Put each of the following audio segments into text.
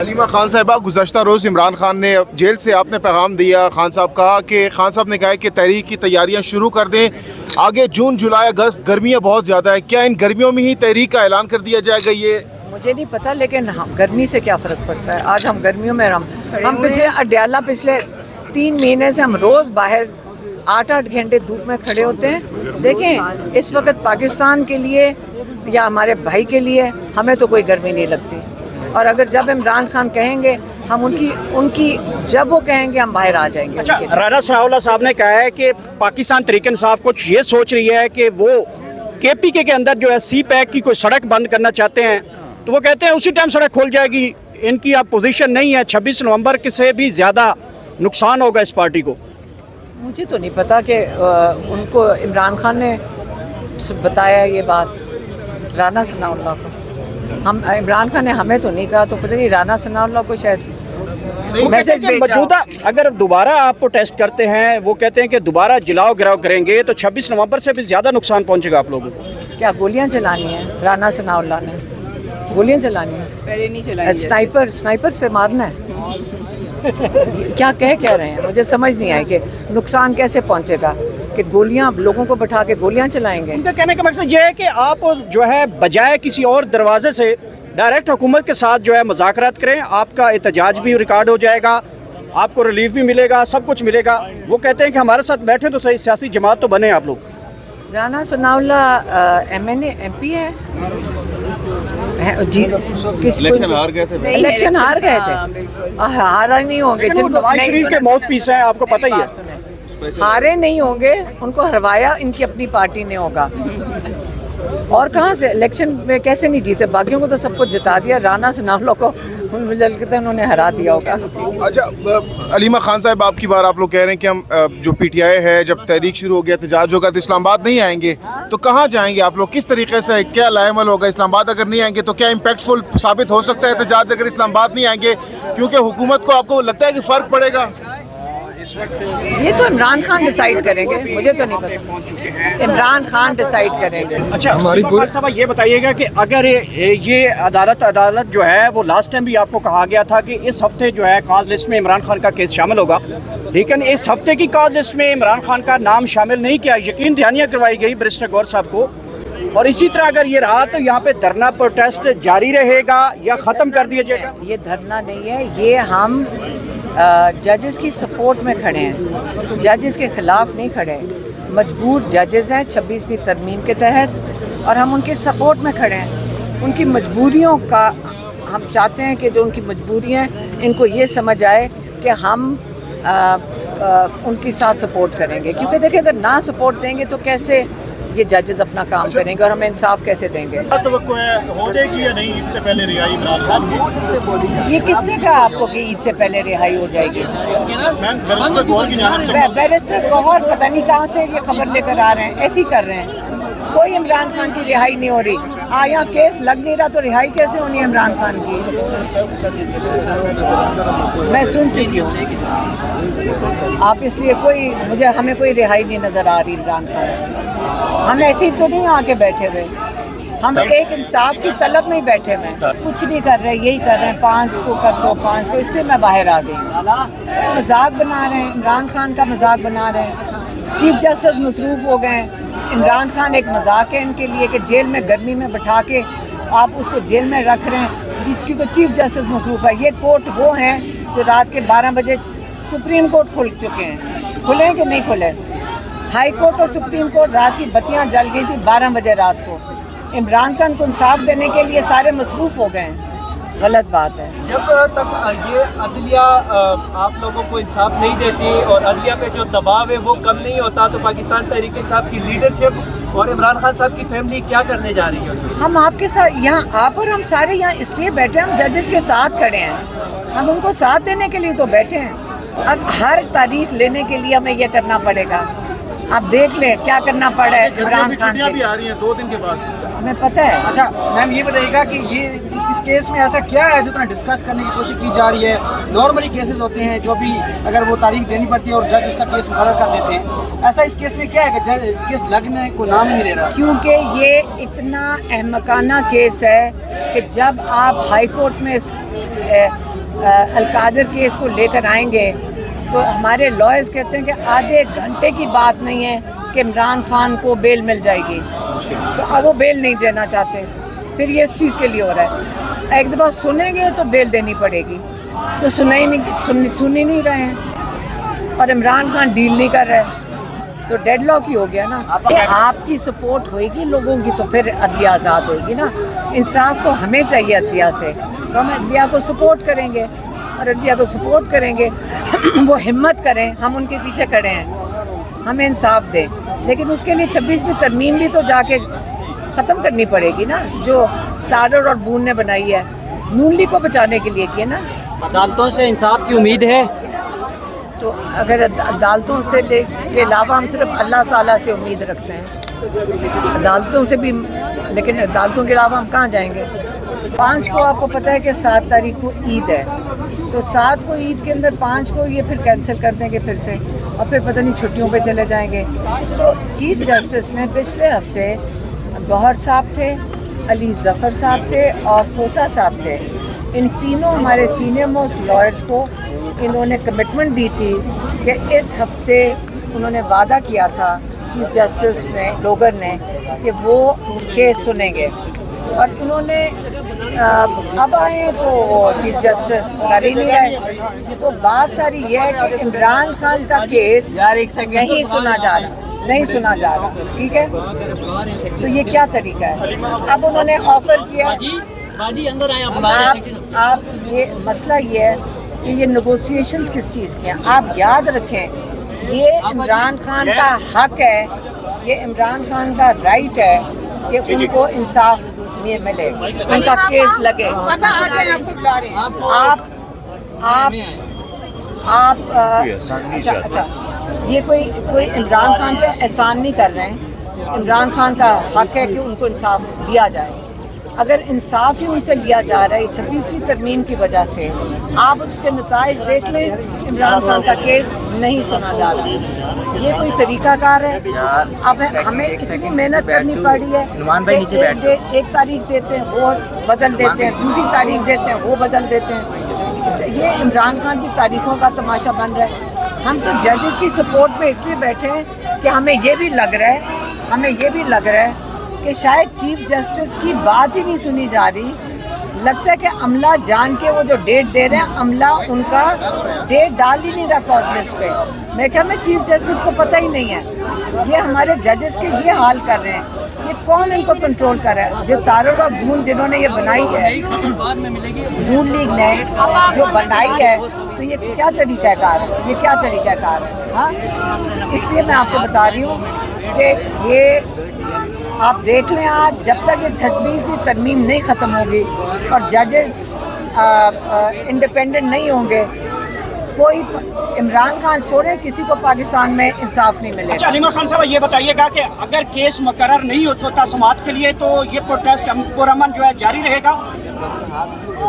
علیمہ خان صاحبہ، گزشتہ روز عمران خان نے جیل سے آپ نے پیغام دیا، خان صاحب کہا کہ خان صاحب نے کہا کہ تحریک کی تیاریاں شروع کر دیں، آگے جون جولائی اگست گرمیاں بہت زیادہ ہے، کیا ان گرمیوں میں ہی تحریک کا اعلان کر دیا جائے گا؟ یہ مجھے نہیں پتہ، لیکن گرمی سے کیا فرق پڑتا ہے؟ آج ہم گرمیوں میں ہم پچھلے اڈیالہ پچھلے 3 مہینے سے ہم روز باہر 8 گھنٹے دھوپ میں کھڑے ہوتے ہیں۔ دیکھیں اس وقت پاکستان کے لیے یا ہمارے بھائی کے لیے ہمیں تو کوئی گرمی نہیں لگتی، اور اگر جب عمران خان کہیں گے ہم ان کی جب وہ کہیں گے ہم باہر آ جائیں گے۔ اچھا، رانا ثناء اللہ صاحب نے کہا ہے کہ پاکستان تحریک انصاف کچھ یہ سوچ رہی ہے کہ وہ کے پی کے اندر جو ہے سی پیک کی کوئی سڑک بند کرنا چاہتے ہیں، تو وہ کہتے ہیں اسی ٹائم سڑک کھول جائے گی، ان کی اب پوزیشن نہیں ہے، 26 نومبر سے بھی زیادہ نقصان ہوگا اس پارٹی کو۔ مجھے تو نہیں پتا کہ ان کو عمران خان نے بتایا یہ بات رانا ثناء اللہ کو، عمران خان نے ہمیں تو نہیں کہا، تو پتہ نہیں رانا ثناء اللہ کو شاید میسج بھیجا۔ موجودہ اگر دوبارہ آپ پروٹیسٹ کرتے ہیں، وہ کہتے ہیں کہ دوبارہ جلاؤ گراؤ کریں گے تو 26 نومبر سے بھی زیادہ نقصان پہنچے گا آپ لوگوں کو۔ کیا گولیاں چلانی ہیں؟ رانا ثناء اللہ نے گولیاں چلانی ہیں؟ پہلے نہیں چلانی، سنائپر سے مارنا ہے؟ کیا کہہ رہے ہیں؟ مجھے سمجھ نہیں آئی کہ نقصان کیسے پہنچے گا، کہ گولیاں لوگوں کو بٹھا کے گولیاں چلائیں گے؟ ان کا کہنے کا مقصد یہ ہے کہ آپ جو ہے بجائے کسی اور دروازے سے ڈائریکٹ حکومت کے ساتھ جو ہے مذاکرات کریں، آپ کا احتجاج بھی ریکارڈ ہو جائے گا، آپ کو ریلیف بھی ملے گا، سب کچھ ملے گا۔ وہ کہتے ہیں کہ ہمارے ساتھ بیٹھے تو صحیح سیاسی جماعت تو بنے آپ لوگ۔ رانا ثناء اللہ ایم پی ہے جی، الیکشن ہار گئے تھے، ہارا نہیں ہوں گے، جن کو نواز شریف کے موت پیس ہیں، آپ کو پتہ ہی ہے، ہارے نہیں ہوں گے، ان کو ہروایا ان کی اپنی پارٹی نے ہوگا، اور کہاں سے الیکشن میں کیسے نہیں جیتے؟ باقیوں کو تو سب کچھ جتا دیا، رانا ثناء اللہ کو مجھے لگتا ہے انہوں نے ہرا دیا ہوگا۔ اچھا علیمہ خان صاحب، آپ کی بار آپ لوگ کہہ رہے ہیں کہ ہم جو پی ٹی آئی ہے، جب تحریک شروع ہو گیا، احتجاج ہوگا تو اسلام آباد نہیں آئیں گے، تو کہاں جائیں گے آپ لوگ؟ کس طریقے سے کیا لائے عمل ہوگا؟ اسلام آباد اگر نہیں آئیں گے تو کیا امپیکٹ فل ثابت ہو سکتا ہے احتجاج اگر اسلام آباد نہیں آئیں گے؟ کیونکہ حکومت کو آپ کو لگتا ہے کہ فرق پڑے گا؟ یہ تو عمران خان ڈیسائیڈ کریں گے، مجھے تو نہیں پتا، عمران خان ڈیسائیڈ کریں گے۔ اچھا صاحب، یہ بتائیے گا کہ اگر یہ عدالت جو ہے وہ لاسٹ ٹائم بھی آپ کو کہا گیا تھا کہ اس ہفتے جو ہے کاز لسٹ میں عمران خان کا کیس شامل ہوگا، لیکن اس ہفتے کی کاز لسٹ میں عمران خان کا نام شامل نہیں کیا، یقین دہانیاں کروائی گئی بیرسٹر گور صاحب کو، اور اسی طرح اگر یہ رہا تو یہاں پہ دھرنا پروٹیسٹ جاری رہے گا یا ختم کر دیا جائے گا؟ یہ دھرنا نہیں ہے، یہ ہم ججز کی سپورٹ میں کھڑے ہیں، ججز کے خلاف نہیں کھڑے، مجبور ججز ہیں 26ویں ترمیم کے تحت، اور ہم ان کے سپورٹ میں کھڑے ہیں۔ ان کی مجبوریوں کا ہم چاہتے ہیں کہ جو ان کی مجبوریاں ہیں ان کو یہ سمجھ آئے کہ ہم ان کے ساتھ سپورٹ کریں گے، کیونکہ دیکھیں اگر نہ سپورٹ دیں گے تو کیسے یہ ججز اپنا کام کریں گے اور ہمیں انصاف کیسے دیں گے؟ توقع ہے ہو جائے گی یا نہیں عید سے پہلے رہائی عمران خان کی؟ یہ کس نے کہا آپ کو کہ عید سے پہلے رہائی ہو جائے گی؟ بیرسٹر گور کی جانب سے بیرسٹر گوہر پتہ نہیں کہاں سے یہ خبر لے کر آ رہے ہیں، ایسے ہی کر رہے ہیں، کوئی عمران خان کی رہائی نہیں ہو رہی۔ یہاں کیس لگ نہیں رہا تو رہائی کیسے ہونی ہے عمران خان کی؟ میں سن چکی ہوں، آپ اس لیے ہمیں کوئی رہائی نہیں نظر آ رہی عمران خان، ہم ایسے ہی تو نہیں آ کے بیٹھے ہوئے، ہم ایک انصاف کی طلب میں ہی بیٹھے ہوئے، کچھ نہیں کر رہے، یہی کر رہے ہیں 5 کو کر دو 5 کو، اس لیے میں باہر آ گئی۔ مذاق بنا رہے ہیں، عمران خان کا مذاق بنا رہے ہیں، چیف جسٹس مصروف ہو گئے ہیں، عمران خان ایک مذاق ہے ان کے لیے کہ جیل میں گرمی میں بٹھا کے آپ اس کو جیل میں رکھ رہے ہیں، کیونکہ چیف جسٹس مصروف ہے۔ یہ کورٹ وہ ہیں جو رات کے 12 بجے سپریم کورٹ کھل چکے ہیں، کھلے کہ نہیں کھلے؟ ہائی کورٹ اور سپریم کورٹ رات کی بتیاں جل گئی تھی 12 بجے رات کو، عمران خان کو انصاف دینے کے لیے سارے مصروف ہو گئے ہیں، غلط بات ہے۔ جب تک یہ عدلیہ آپ لوگوں کو انصاف نہیں دیتی اور عدلیہ پہ جو دباؤ ہے وہ کم نہیں ہوتا، تو پاکستان تحریک انصاف کی لیڈرشپ اور عمران خان صاحب کی فیملی کیا کرنے جا رہی ہے؟ ہم آپ کے ساتھ یہاں، آپ اور ہم سارے یہاں اس لیے بیٹھے ہیں، ہم ججز کے ساتھ کھڑے ہیں، ہم ان کو ساتھ دینے کے لیے تو بیٹھے ہیں۔ اب ہر تاریخ لینے کے لیے ہمیں یہ کرنا پڑے گا، آپ دیکھ لیں کیا کرنا پڑا ہے عمران خان کے بھی آ رہی ہیں 2 دن کے بعد، ہمیں پتہ ہے۔ اچھا میم، یہ بتائیے گا کہ یہ اس کیس میں ایسا کیا ہے جو اتنا ڈسکس کرنے کی کوشش کی جا رہی ہے؟ نارملی کیسز ہوتے ہیں جو بھی اگر وہ تاریخ دینی پڑتی ہے اور جج اس کا کیس مقرر کر دیتے ہیں، ایسا اس کیس میں کیا ہے کہ جج کیس لگنے کو نام ہی نہیں لے رہا؟ کیونکہ یہ اتنا احمقانہ کیس ہے کہ جب آپ ہائی کورٹ میں القادر کیس کو لے کر آئیں گے تو ہمارے لائرز کہتے ہیں کہ آدھے گھنٹے کی بات نہیں ہے کہ عمران خان کو بیل مل جائے گی، تو اب وہ بیل نہیں دینا چاہتے، پھر یہ اس چیز کے لیے ہو رہا ہے۔ ایک دفعہ سنیں گے تو بیل دینی پڑے گی، تو سن ہی نہیں رہے ہیں، اور عمران خان ڈیل نہیں کر رہے، تو ڈیڈ لاک ہی ہو گیا نا۔ آپ کی سپورٹ ہوئے گی لوگوں کی تو پھر عدلیہ آزاد ہوئے گی نا۔ انصاف تو ہمیں چاہیے عدلیہ سے، تو ہم عدلیہ کو سپورٹ کریں گے، اور عدلیہ کو سپورٹ کریں گے، وہ ہمت کریں، ہم ان کے پیچھے کھڑے ہیں، ہمیں انصاف دیں، لیکن اس کے لیے 26ویں ترمیم بھی تو جا کے ختم کرنی پڑے گی نا، جو تارڑ اور بون نے بنائی ہے، نون لیگ کو بچانے کے لیے کی ہے نا۔ عدالتوں سے انصاف کی امید ہے؟ تو اگر عدالتوں سے کے علاوہ ہم صرف اللہ تعالیٰ سے امید رکھتے ہیں، عدالتوں سے بھی، لیکن عدالتوں کے علاوہ ہم کہاں جائیں گے؟ 5 کو آپ کو پتہ ہے کہ 7 تاریخ کو عید ہے، تو 7 کو عید کے اندر 5 کو یہ پھر کینسل کر دیں گے پھر سے، اور پھر پتہ نہیں چھٹیوں پہ چلے جائیں گے۔ تو چیف جسٹس نے پچھلے ہفتے گوہر صاحب تھے، علی ظفر صاحب تھے اور کھوسا صاحب تھے، ان تینوں ہمارے سینئر موسٹ لائرز کو انہوں نے کمٹمنٹ دی تھی کہ اس ہفتے انہوں نے وعدہ کیا تھا چیف جسٹس نے لوگر نے کہ وہ کیس سنیں گے، اور انہوں نے اب آئے تو چیف جسٹس کر ہی نہیں رہے۔ تو بات ساری یہ ہے کہ عمران خان کا کیس نہیں سنا جا رہا، ٹھیک ہے؟ تو یہ کیا طریقہ ہے؟ اب انہوں نے آفر کیا، آپ یہ مسئلہ یہ ہے کہ یہ نیگوسیشنز کس چیز کے ہیں؟ آپ یاد رکھیں، یہ عمران خان کا حق ہے، یہ عمران خان کا رائٹ ہے کہ ان کو انصاف ملے، ان کا کیس لگے۔ اچھا یہ کوئی عمران خان پہ احسان نہیں کر رہے ہیں، عمران خان کا حق ہے کہ ان کو انصاف دیا جائے۔ اگر انصاف ہی ان سے لیا جا رہا ہے 26ویں ترمیم کی وجہ سے، آپ اس کے نتائج دیکھ لیں، عمران خان کا کیس نہیں سنا جا رہا۔ یہ کوئی طریقہ کار ہے؟ اب ہمیں اتنی محنت کرنی پڑی ہے، ایک تاریخ دیتے ہیں وہ بدل دیتے ہیں، دوسری تاریخ دیتے ہیں وہ بدل دیتے ہیں، یہ عمران خان کی تاریخوں کا تماشا بن رہا ہے۔ ہم تو ججز کی سپورٹ پہ اس لیے بیٹھے ہیں کہ ہمیں یہ بھی لگ رہا ہے کہ شاید چیف جسٹس کی بات ہی نہیں سنی جا رہی، لگتا ہے کہ عملہ جان کے وہ جو ڈیٹ دے رہے ہیں، عملہ ان کا ڈیٹ ڈال ہی نہیں رہا کاز لسٹ پہ۔ میں کہا میں چیف جسٹس کو پتہ ہی نہیں ہے، یہ ہمارے ججز کے یہ حال کر رہے ہیں، یہ کون ان کو کنٹرول کر رہا ہے؟ جو تارڑ اور بھون جنہوں نے یہ بنائی ہے، نون لیگ نے جو بنائی ہے، تو یہ کیا طریقہ کار ہے؟ ہاں، اس لیے میں آپ کو بتا رہی ہوں کہ یہ آپ دیکھ لیں، آج جب تک یہ 26ویں ترمیم نہیں ختم ہوگی اور ججز انڈیپینڈنٹ نہیں ہوں گے، کوئی عمران خان چھوڑے کسی کو پاکستان میں انصاف نہیں ملے۔ اچھا علیمہ خان صاحب یہ بتائیے گا کہ اگر کیس مقرر نہیں ہوتا سماعت کے لیے تو یہ پروٹیسٹ پرامن جو ہے جاری رہے گا؟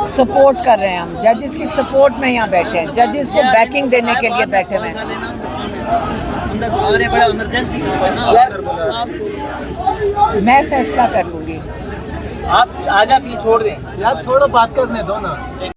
سپورٹ کر رہے ہیں ہم، ججز کی سپورٹ میں یہاں بیٹھے ہیں، ججز کو بیکنگ دینے کے لیے بیٹھے ہوئے ہیں۔ میں فیصلہ کر لوں گی۔ آپ آ جاتی چھوڑ دیں، آپ چھوڑو، بات کرنے دو نا۔